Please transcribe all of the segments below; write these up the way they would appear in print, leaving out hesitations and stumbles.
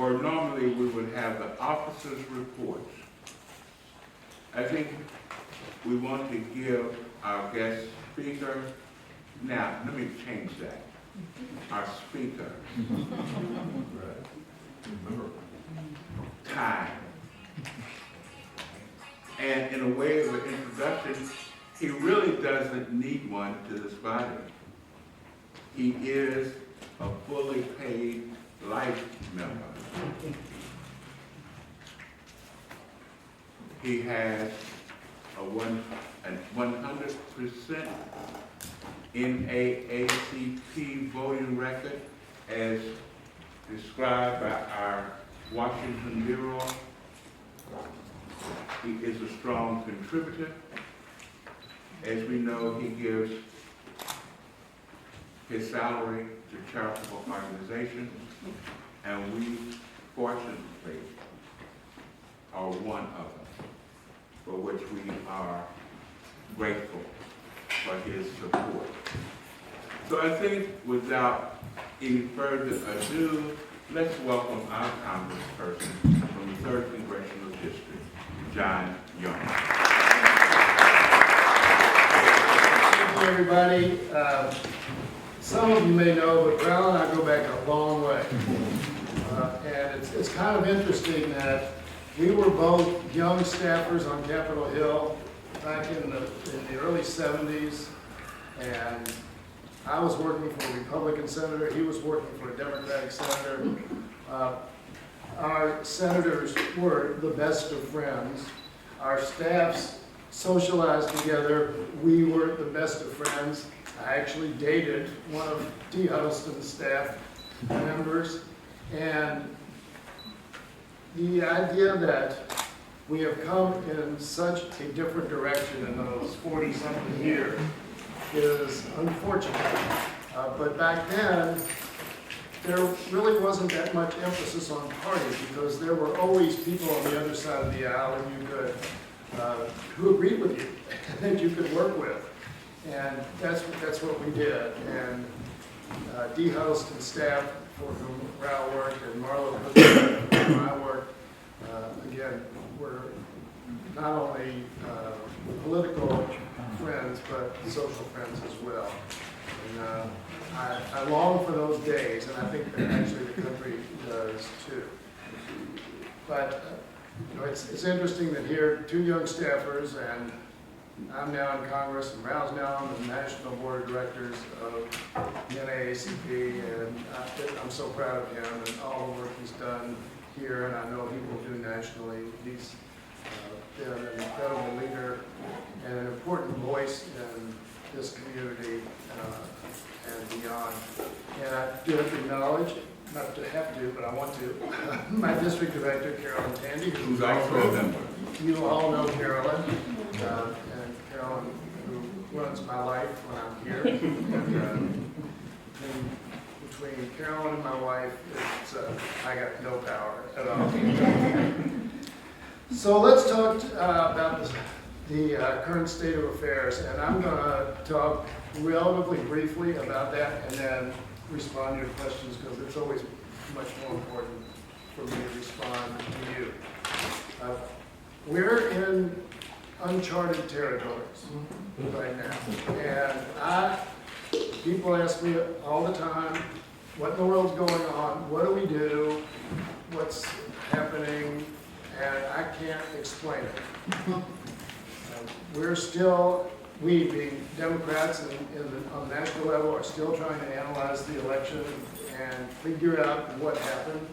or normally we would have the officers' reports. I think we want to give our guest speaker, now let me change that, our speaker, time. And in a way of an introduction, he really doesn't need one to this body. He is a fully paid life member. He has a 100% NAACP voting record as described by our Washington Bureau. He is a strong contributor. As we know, he gives his salary to charitable organizations, and we fortunately are one of them, for which we are grateful for his support. So I think without any further ado, let's welcome our congressperson from the 3rd Congressional District, John Yarmuth. Thank you, everybody. Some of you may know, but Val and I go back a long way. And it's kind of interesting that we were both young staffers on Capitol Hill back in the early 70s. And I was working for a Republican senator. He was working for a Democratic senator. Our senators were the best of friends. Our staffs socialized together. We were the best of friends. I actually dated one of D. Huddleston's staff members. And the idea that we have come in such a different direction in those 40-something years is unfortunate. But back then, there really wasn't that much emphasis on party because there were always people on the other side of the aisle and you could, who agreed with you and that you could work with. And that's what we did. And D. Huddleston's staff, for whom Rao worked, and Marlo, for whom I worked, again, were not only political friends, but social friends as well. And I long for those days, and I think that actually the country does too. But you know, it's interesting that here, 2 young staffers, and I'm now in Congress, and Rao's now on the National Board of Directors of the NAACP, and I'm so proud of him and all the work he's done here, and I know he will do nationally. He's been an incredible leader and an important voice in this community and beyond. And I do have to acknowledge, not to have to, but I want to, my district director, Carolyn Tandy, Who's also a member. You all know Carolyn, and Carolyn, who runs my life when I'm here. And between Carolyn and my wife, it's, I got no power at all. So let's talk about the current state of affairs, and I'm going to talk relatively briefly about that and then respond to your questions because it's always much more important for me to respond to you. We're in uncharted territories right now, and people ask me all the time, what in the world's going on? What do we do? What's happening? And I can't explain it. We're still, we being Democrats on the national level, are still trying to analyze the election and figure out what happened.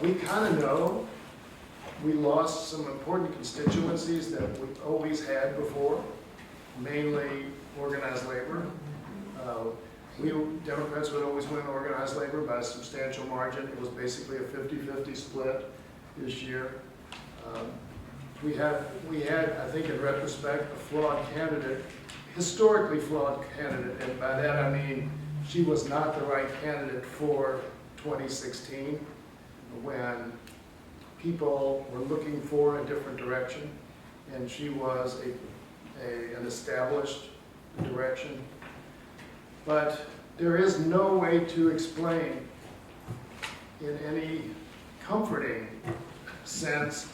We kind of know we lost some important constituencies that we've always had before, mainly organized labor. We Democrats would always win organized labor by a substantial margin. It was basically a 50-50 split this year. We had, I think in retrospect, a flawed candidate, historically flawed candidate, and by that I mean she was not the right candidate for 2016 when people were looking for a different direction, and she was an established direction. But there is no way to explain in any comforting sense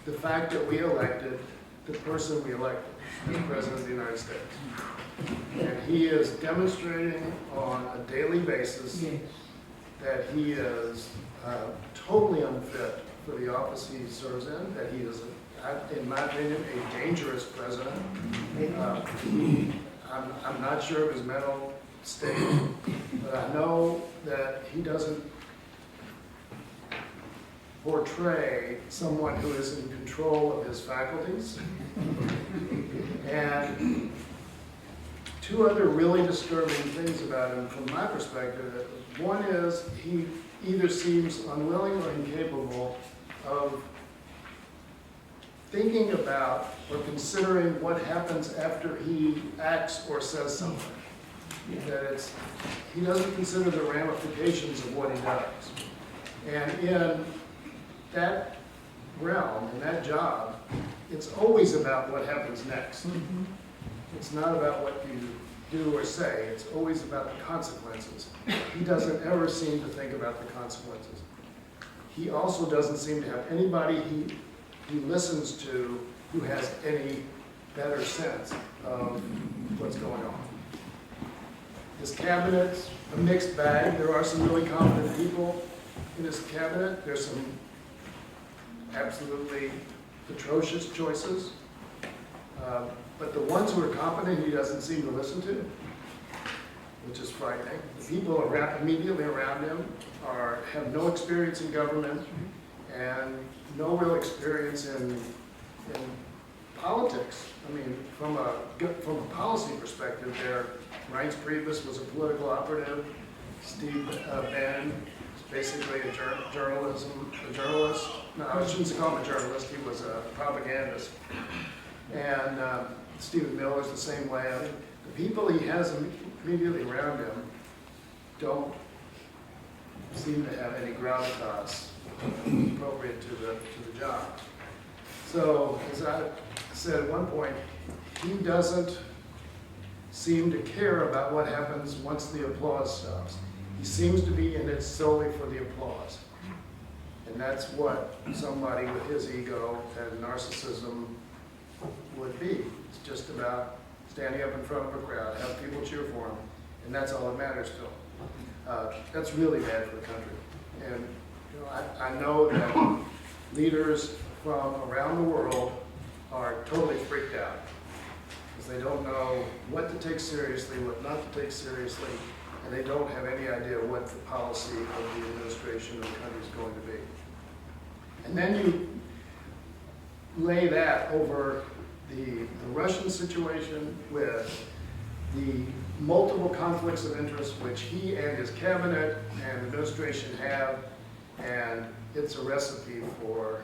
the fact that we elected the person we elected as President of the United States. And he is demonstrating on a daily basis that he is totally unfit for the office he serves in, that he is, in my opinion, a dangerous president. I'm not sure of his mental state, but I know that he doesn't portray someone who is in control of his faculties. And two other really disturbing things about him from my perspective. One is he either seems unwilling or incapable of thinking about or considering what happens after he acts or says something. That he doesn't consider the ramifications of what he does. And in that realm, in that job, it's always about what happens next. It's not about what you do or say, it's always about the consequences. He doesn't ever seem to think about the consequences. He also doesn't seem to have anybody he listens to who has any better sense of what's going on. His cabinet's a mixed bag. There are some really competent people in his cabinet. There's some absolutely atrocious choices. But the ones who are competent, he doesn't seem to listen to, which is frightening. The people immediately around him have no experience in government and no real experience in politics. I mean, from a policy perspective, Reince Priebus was a political operative. Steve Bannon is basically a journalist. No, I shouldn't call him a journalist. He was a propagandist. And Stephen Miller's the same way. I mean, the people he has immediately around him don't seem to have any gravitas appropriate to the job. So, as I said at one point, he doesn't seem to care about what happens once the applause stops. He seems to be in it solely for the applause. And that's what somebody with his ego and narcissism would be. It's just about standing up in front of a crowd, have people cheer for him, and that's all that matters to him. That's really bad for the country. And you know, I know that leaders from around the world are totally freaked out because they don't know what to take seriously, what not to take seriously, and they don't have any idea what the policy of the administration of the country is going to be. And then you lay that over the Russian situation with the multiple conflicts of interest which he and his cabinet and administration have, and it's a recipe for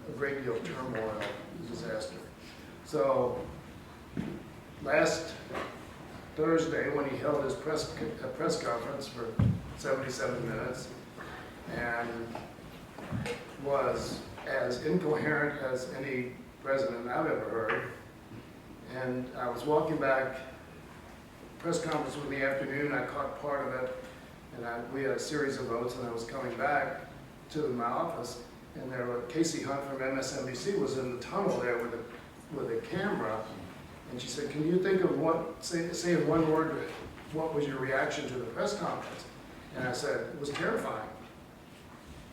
a great deal of turmoil and disaster. So last Thursday, when he held his press conference for 77 minutes and was as incoherent as any president I've ever heard, and I was walking back, press conference was in the afternoon, I caught part of it, and we had a series of votes, and I was coming back to my office, and there was Casey Hunt from MSNBC was in the tunnel there with a camera, and she said, "Can you think of say in one word, what was your reaction to the press conference?" And I said, "It was terrifying.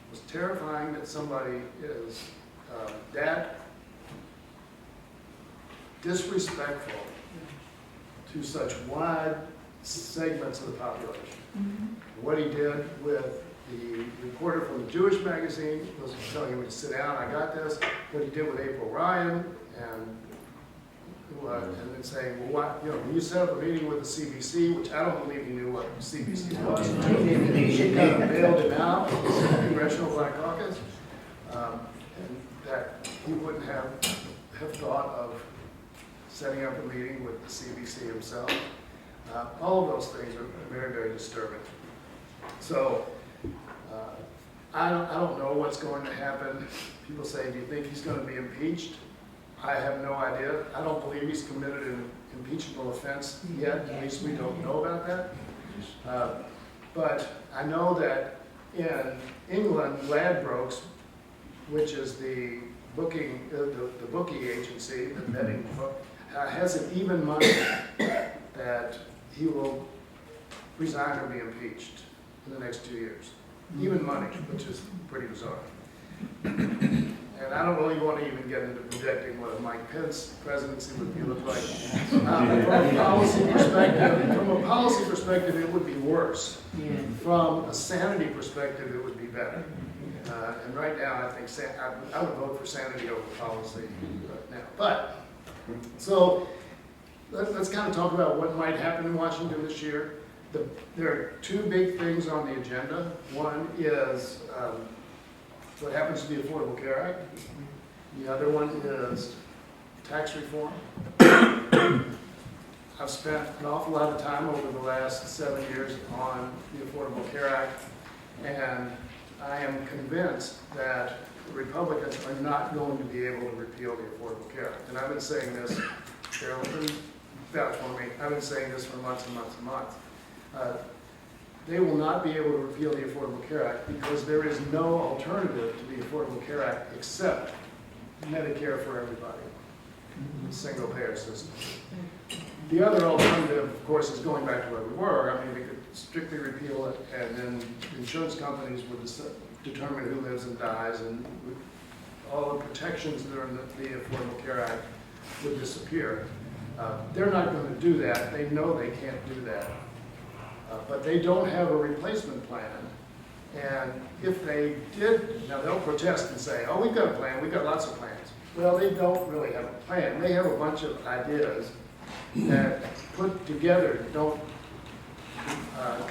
It was terrifying that somebody is that disrespectful to such wide segments of the population." What he did with the reporter from the Jewish magazine was telling him to sit down, I got this. What he did with April Ryan and then saying, well, what, you know, when you set up a meeting with the CBC, which I don't believe he knew what CBC was, she kind of bailed him out of the Congressional Black Caucus, and that he wouldn't have thought of setting up a meeting with the CBC himself. All of those things are very, very disturbing. So I don't know what's going to happen. People say, do you think he's going to be impeached? I have no idea. I don't believe he's committed an impeachable offense yet. At least we don't know about that. But I know that In England, Ladbrokes, which is the booking, the bookie agency, the betting book, has it even money that he will resign or be impeached in the next 2 years. Even money, which is pretty bizarre. And I don't really want to even get into projecting what a Mike Pence presidency would be look like. From a policy perspective, it would be worse. From a sanity perspective, it would be better. And right now, I think I would vote for sanity over policy right now. But, so, let's kind of talk about what might happen in Washington this year. There are two big things on the agenda. One is what happens to the Affordable Care Act. The other one is tax reform. I've spent an awful lot of time over the last 7 years on the Affordable Care Act, and I am convinced that the Republicans are not going to be able to repeal the Affordable Care Act. And I've been saying this, Carol can vouch for me, I've been saying this for months and months and months. They will not be able to repeal the Affordable Care Act because there is no alternative to the Affordable Care Act except Medicare for everybody, single payer system. The other alternative, of course, is going back to where we were. I mean, we could strictly repeal it, and then insurance companies would determine who lives and dies, and all the protections that are in the Affordable Care Act would disappear. They're not going to do that. They know they can't do that. But they don't have a replacement plan. And if they did, now they'll protest and say, oh, we've got a plan, we've got lots of plans. Well, they don't really have a plan. They have a bunch of ideas that put together don't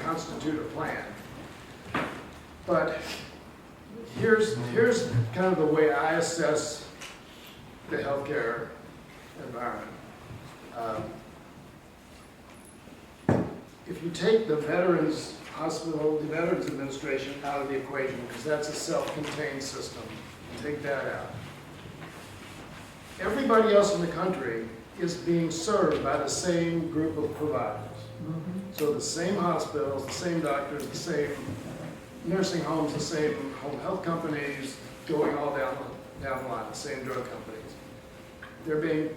constitute a plan. But here's kind of the way I assess the healthcare environment. If you take the Veterans Hospital, the Veterans Administration out of the equation, because that's a self-contained system, take that out. Everybody else in the country is being served by the same group of providers. So the same hospitals, the same doctors, the same nursing homes, the same home health companies, going all down the line, the same drug companies. They're being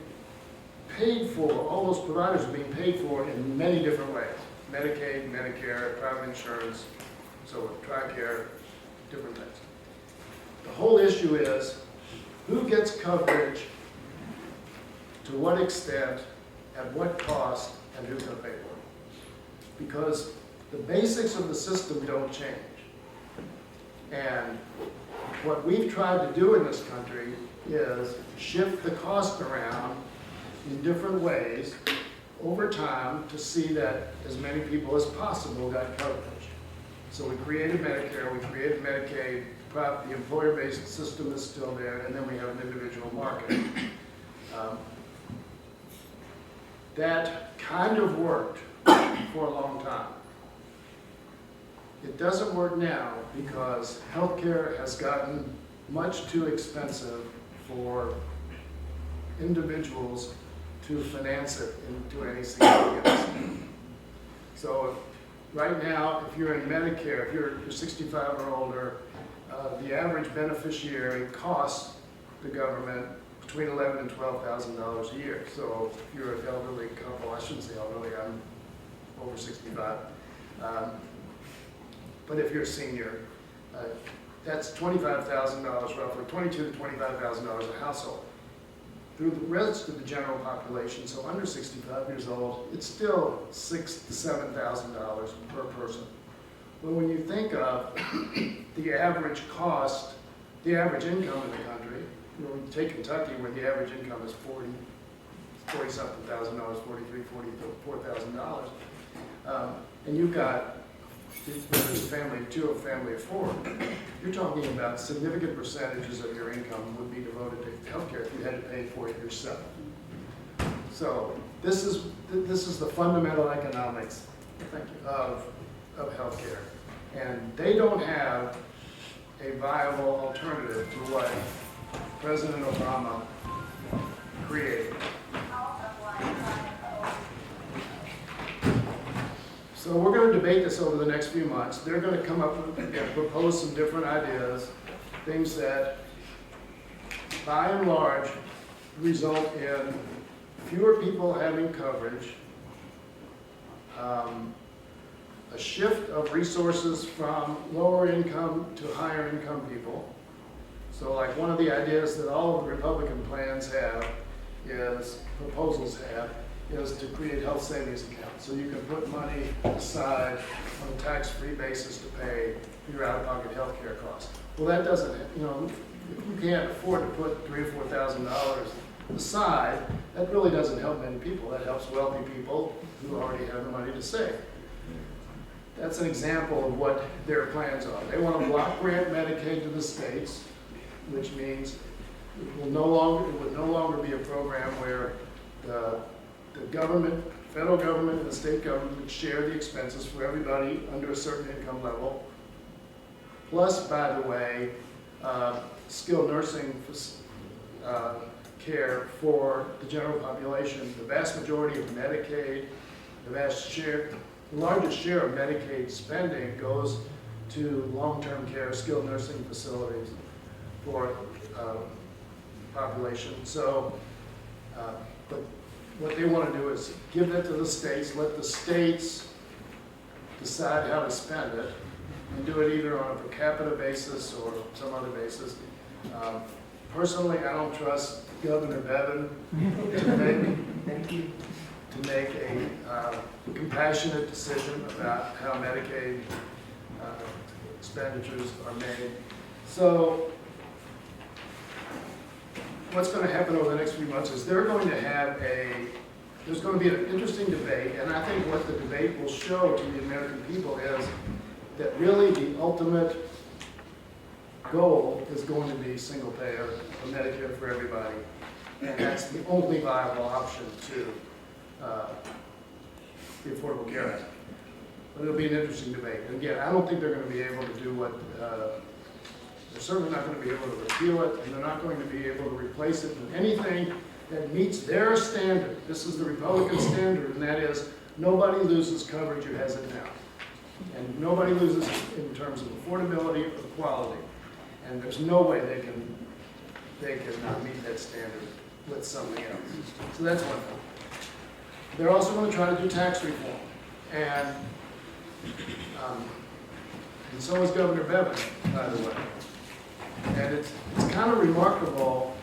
paid for, all those providers are being paid for in many different ways. Medicaid, Medicare, private insurance, so TRICARE, different things. The whole issue is who gets coverage, to what extent, at what cost, and who's going to pay for it. Because the basics of the system don't change. And what we've tried to do in this country is shift the cost around in different ways over time to see that as many people as possible got coverage. So we created Medicare, we created Medicaid, the employer-based system is still there, and then we have an individual market. That kind of worked for a long time. It doesn't work now because healthcare has gotten much too expensive for individuals to finance it into any significance. So right now, if you're in Medicare, if you're 65 or older, the average beneficiary costs the government between $11,000 and $12,000 a year. So if you're an elderly couple, I shouldn't say elderly, I'm over 65. But if you're a senior, that's $25,000 roughly, $22,000 to $25,000 a household. Through the rest of the general population, so under 65 years old, it's still $6,000 to $7,000 per person. Well, when you think of the average cost, the average income in the country, you know, take Kentucky where the average income is $40-something thousand, $44,000, and you've got, whether it's a family of two or a family of four, you're talking about significant percentages of your income would be devoted to healthcare if you had to pay for it yourself. So this is the fundamental economics of healthcare, and they don't have a viable alternative to what President Obama created. So we're going to debate this over the next few months. They're going to come up with, again, propose some different ideas, things that, by and large, result in fewer people having coverage, a shift of resources from lower income to higher income people. So like one of the ideas that all of the Republican plans have proposals have, is to create health savings accounts. So you can put money aside on a tax-free basis to pay your out-of-pocket health care costs. Well, that doesn't, if you can't afford to put $3,000 or $4,000 aside, that really doesn't help many people. That helps wealthy people who already have the money to save. That's an example of what their plans are. They want to block grant Medicaid to the states, which means it would no longer be a program where the government, federal government and the state government would share the expenses for everybody under a certain income level. Plus, by the way, skilled nursing care for the general population. The vast majority of Medicaid, the largest share of Medicaid spending goes to long-term care, skilled nursing facilities for population. So, but what they want to do is give that to the states, let the states decide how to spend it, and do it either on a per capita basis or some other basis. Personally, I don't trust Governor Bevin to make a compassionate decision about how Medicaid expenditures are made. So what's going to happen over the next few months is there's going to be an interesting debate, and I think what the debate will show to the American people is that really the ultimate goal is going to be single payer or Medicare for everybody, and that's the only viable option to the Affordable Care Act. But it'll be an interesting debate. And again, I don't think they're going to be able to do what, they're certainly not going to be able to repeal it, and they're not going to be able to replace it with anything that meets their standard. This is the Republican standard, and that is nobody loses coverage who has it now. And nobody loses in terms of affordability or quality. And there's no way they can not meet that standard with something else. So that's one thing. They're also going to try to do tax reform. And so is Governor Bevin, by the way. And it's kind of remarkable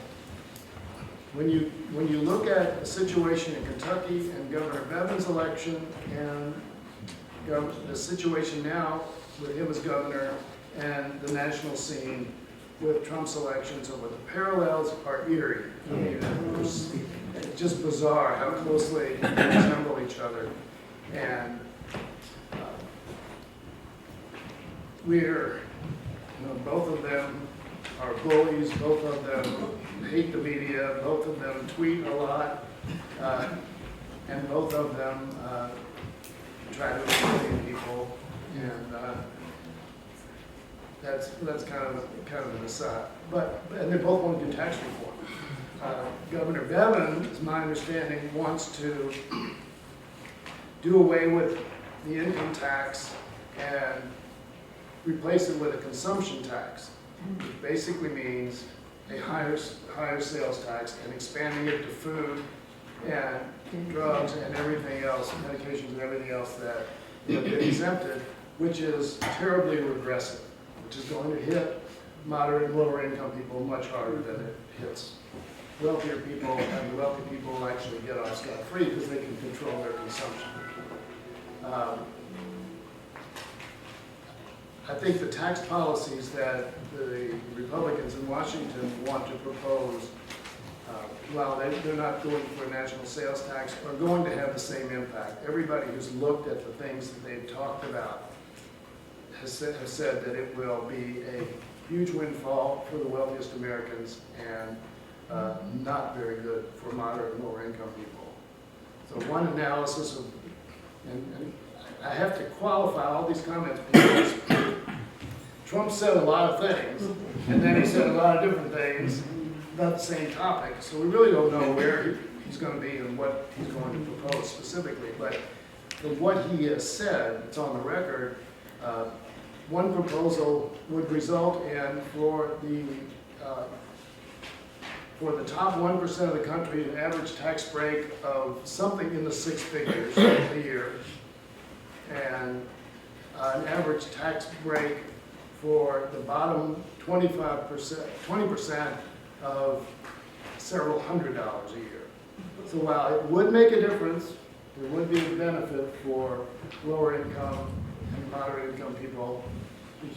when you look at the situation in Kentucky and Governor Bevin's election and the situation now with him as governor and the national scene with Trump's elections, and what the parallels are eerie. I mean, it's just bizarre how closely they resemble each other. And both of them are bullies, both of them hate the media, both of them tweet a lot, and both of them try to inflame people, and that's kind of an aside. And they both want to do tax reform. Governor Bevin, is my understanding, wants to do away with the income tax and replace it with a consumption tax, which basically means a higher sales tax and expanding it to food and drugs and everything else, medications and everything else that have been exempted, which is terribly regressive, which is going to hit moderate and lower income people much harder than it hits wealthier people, and the wealthy people will actually get off scot-free because they can control their consumption. I think the tax policies that the Republicans in Washington want to propose, while they're not going for a national sales tax, are going to have the same impact. Everybody who's looked at the things that they've talked about has said that it will be a huge windfall for the wealthiest Americans and not very good for moderate and lower income people. So one analysis of, and I have to qualify all these comments because Trump said a lot of things, and then he said a lot of different things about the same topic. So we really don't know where he's going to be and what he's going to propose specifically. But from what he has said, it's on the record, one proposal would result in, for the top 1% of the country, an average tax break of something in the six figures a year, and an average tax break for the bottom 20% of several $100s a year. So while it would make a difference, there would be a benefit for lower income and moderate income people.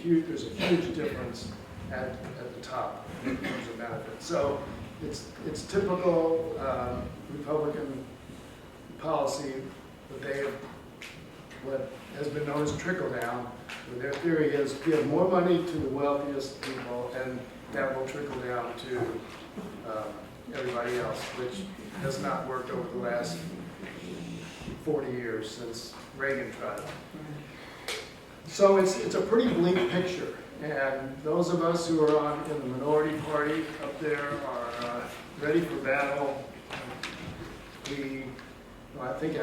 There's a huge difference at the top in terms of benefits. So it's typical Republican policy that they have, what has been known as trickle down, where their theory is give more money to the wealthiest people and that will trickle down to everybody else, which has not worked over the last 40 years since Reagan tried it. So it's a pretty bleak picture, and those of us who are in the minority party up there are ready for battle. I think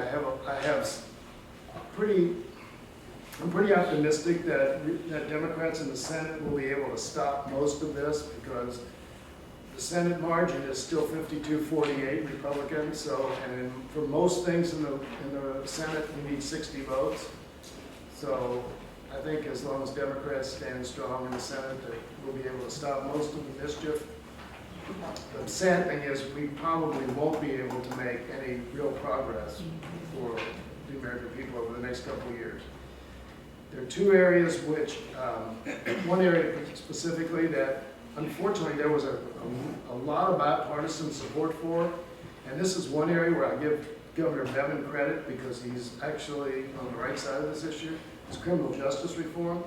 I'm pretty optimistic that Democrats in the Senate will be able to stop most of this, because the Senate margin is still 52-48 Republican. So, and for most things in the Senate, we need 60 votes. So I think as long as Democrats stand strong in the Senate, that we'll be able to stop most of the mischief. The sad thing is we probably won't be able to make any real progress for the American people over the next couple of years. There are two areas which, one area specifically that unfortunately there was a lot of bipartisan support for, and this is one area where I give Governor Bevin credit because he's actually on the right side of this issue. It's criminal justice reform.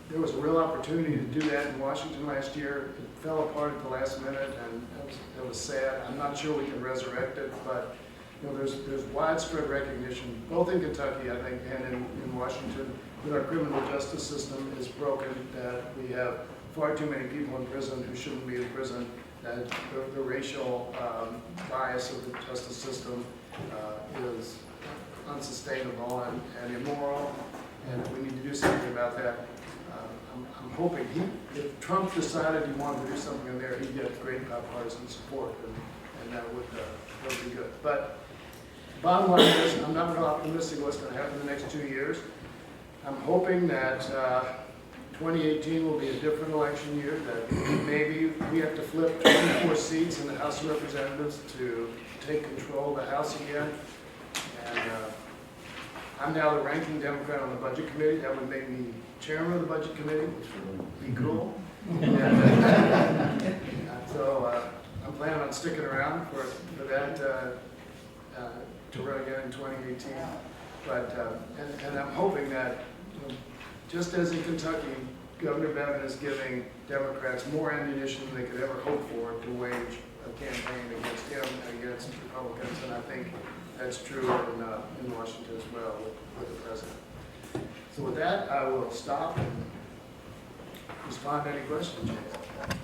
There was a real opportunity to do that in Washington last year. It fell apart at the last minute, and that was sad. I'm not sure we can resurrect it, but you know, there's widespread recognition, both in Kentucky, I think, and in Washington, that our criminal justice system is broken, that we have far too many people in prison who shouldn't be in prison, that the racial bias of the justice system is unsustainable and immoral, and we need to do something about that. I'm hoping if Trump decided he wanted to do something in there, he'd get great bipartisan support, and that would be good. But bottom line is, I'm not real optimistic what's going to happen in the next 2 years. I'm hoping that 2018 will be a different election year, that maybe we have to flip 24 seats in the House of Representatives to take control of the House again. And I'm now the ranking Democrat on the Budget Committee. That would make me chairman of the Budget Committee, which would be cool. And, so I'm planning on sticking around for that to run again in 2018. But and I'm hoping that, you know, just as in Kentucky, Governor Bevin is giving Democrats more ammunition than they could ever hope for to wage a campaign against him and against Republicans, and I think that's true in Washington as well with the president. So with that, I will stop and respond to any questions you have.